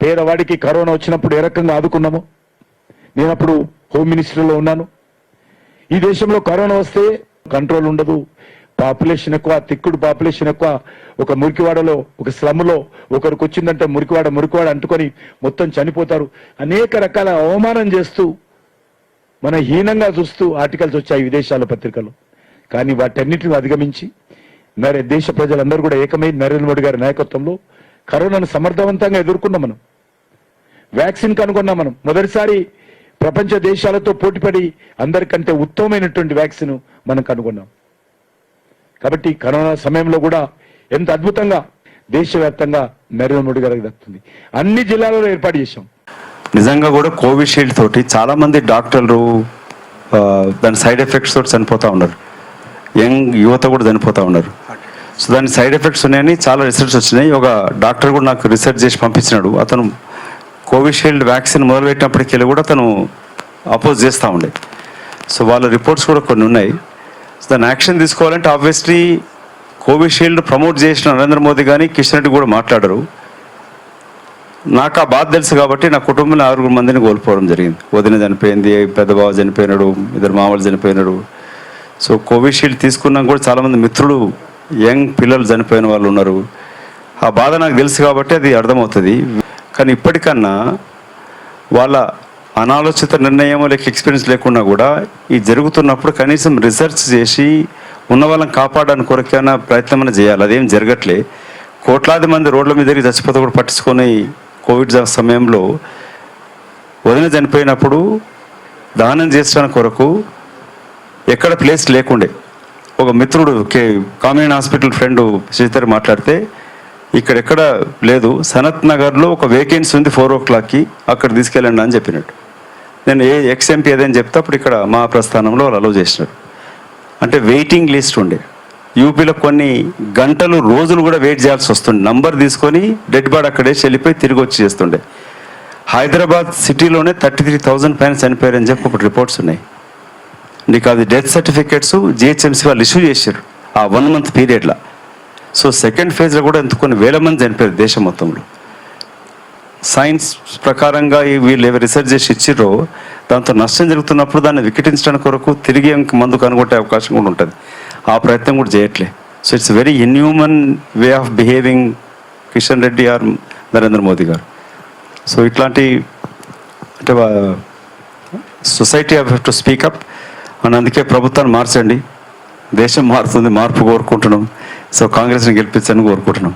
పేదవాడికి కరోనా వచ్చినప్పుడు ఏ రకంగా ఆదుకున్నామో. నేను అప్పుడు హోమ్ మినిస్టర్లో ఉన్నాను. ఈ దేశంలో కరోనా వస్తే కంట్రోల్ ఉండదు, పాపులేషన్ ఎక్కువ, తిక్కుడు పాపులేషన్ ఎక్కువ. ఒక మురికివాడలో, ఒక స్లమ్లో ఒకరికి వచ్చిందంటే మురికివాడ అంటుకొని మొత్తం చనిపోతారు. అనేక రకాల అవమానం చేస్తూ, మన హీనంగా చూస్తూ ఆర్టికల్స్ వచ్చాయి విదేశాల పత్రికల్లో. కానీ వాటన్నిటిని అధిగమించి దేశ ప్రజలందరూ కూడా ఏకమై నరేంద్ర మోడీ గారి నాయకత్వంలో కరోనాను సమర్థవంతంగా ఎదుర్కొన్నాం. మనం వ్యాక్సిన్ కనుగొన్నాం. మనం మొదటిసారి ప్రపంచ దేశాలతో పోటీపడి అందరికంటే ఉత్తమమైనటువంటి వ్యాక్సిన్ మనం కనుగొన్నాం. కాబట్టి కరోనా సమయంలో కూడా ఎంత అద్భుతంగా దేశవ్యాప్తంగా నరేంద్ర మోడీ గారికి దక్కుతుంది. అన్ని జిల్లాలలో ఏర్పాటు చేశాం. నిజంగా కూడా కోవిషీల్డ్ తోటి చాలా మంది డాక్టర్లు దాని సైడ్ ఎఫెక్ట్స్ తోటి చనిపోతూ ఉన్నారు. యంగ్ యువత కూడా చనిపోతూ ఉన్నారు. సో దాని సైడ్ ఎఫెక్ట్స్ ఉన్నాయని చాలా రీసెర్చ్ వచ్చినాయి. ఒక డాక్టర్ కూడా నాకు రీసెర్చ్ చేసి పంపించినాడు. అతను కోవిషీల్డ్ వ్యాక్సిన్ మొదలుపెట్టినప్పటికీ కూడా అతను అపోజ్ చేస్తూ ఉండే. సో వాళ్ళ రిపోర్ట్స్ కూడా కొన్ని ఉన్నాయి. సో దాన్ని యాక్షన్ తీసుకోవాలంటే ఆబ్వియస్లీ కోవిషీల్డ్ ప్రమోట్ చేసిన నరేంద్ర మోదీ కానీ కిషన్ రెడ్డి కూడా మాట్లాడరు. నాకు ఆ బాధ తెలుసు కాబట్టి నా కుటుంబంలో 6 మందిని కోల్పోవడం జరిగింది. వదిన చనిపోయింది, పెద్ద బావ చనిపోయినాడు, 2 మామలు చనిపోయినాడు. సో కోవిషీల్డ్ తీసుకున్నాక కూడా చాలామంది మిత్రులు, యంగ్ పిల్లలు చనిపోయిన వాళ్ళు ఉన్నారు. ఆ బాధ నాకు తెలుసు కాబట్టి అది అర్థమవుతుంది. కానీ ఇప్పటికన్నా వాళ్ళ అనాలోచిత నిర్ణయం లేక ఎక్స్పీరియన్స్ లేకుండా కూడా ఈ జరుగుతున్నప్పుడు కనీసం రీసెర్చ్ చేసి ఉన్న వాళ్ళని కాపాడడానికి కొరకైనా ప్రయత్నం చేయాలి. అదేం జరగట్లే. కోట్లాది మంది రోడ్ల మీద తిరిగి చచ్చిపోతే కూడా పట్టించుకొని కోవిడ్ సమయంలో వదిన చనిపోయినప్పుడు దానం చేసడానికి కొరకు ఎక్కడ ప్లేస్ లేకుండే. ఒక మిత్రుడు కామినేని హాస్పిటల్ ఫ్రెండ్ శ్రీధర్ మాట్లాడితే ఇక్కడెక్కడ లేదు, సనత్ నగర్లో ఒక వేకెన్సీ ఉంది 4 o'clockకి, అక్కడ తీసుకెళ్ళండి అని చెప్పినట్టు. నేను ఎక్స్ఎంపీ ఏదని చెప్తే అప్పుడు ఇక్కడ మా ప్రస్థానంలో వాళ్ళు అలౌ చేసినారు. అంటే వెయిటింగ్ లిస్ట్ ఉండే. యూపీలో కొన్ని గంటలు రోజులు కూడా వెయిట్ చేయాల్సి వస్తుండే. నంబర్ తీసుకొని డెడ్ బాడీ అక్కడే వెళ్ళిపోయి తిరిగి వచ్చి చేస్తుండే. హైదరాబాద్ సిటీలోనే 33,000 పైన చనిపోయారని చెప్పి ఇప్పుడు రిపోర్ట్స్ ఉన్నాయి. నీకు అది డెత్ సర్టిఫికేట్స్ జిహెచ్ఎంసీ వాళ్ళు ఇష్యూ చేశారు ఆ 1 month పీరియడ్లో. సో సెకండ్ ఫేజ్లో కూడా ఎంత కొన్ని వేల మంది చనిపోయారు దేశం మొత్తంలో. సైన్స్ ప్రకారంగా వీళ్ళు ఏవి రీసెర్చ్ చేసి ఇచ్చిర్రో దాంతో నష్టం జరుగుతున్నప్పుడు దాన్ని వికటించడానికి కొరకు తిరిగి మందు కనుగొట్టే అవకాశం కూడా ఉంటుంది. ఆ ప్రయత్నం కూడా చేయట్లే. So it's very inhuman way of behaving Kishan Reddy or Narendra Modi గారు. సో ఇట్లాంటి అంటే సొసైటీ హ్యావ్ టు స్పీకప్ అని. అందుకే ప్రభుత్వాన్ని మార్చండి, దేశం మారుతుంది, మార్పు కోరుకుంటున్నాం. సో కాంగ్రెస్ని గెలిపించని కోరుకుంటున్నాం.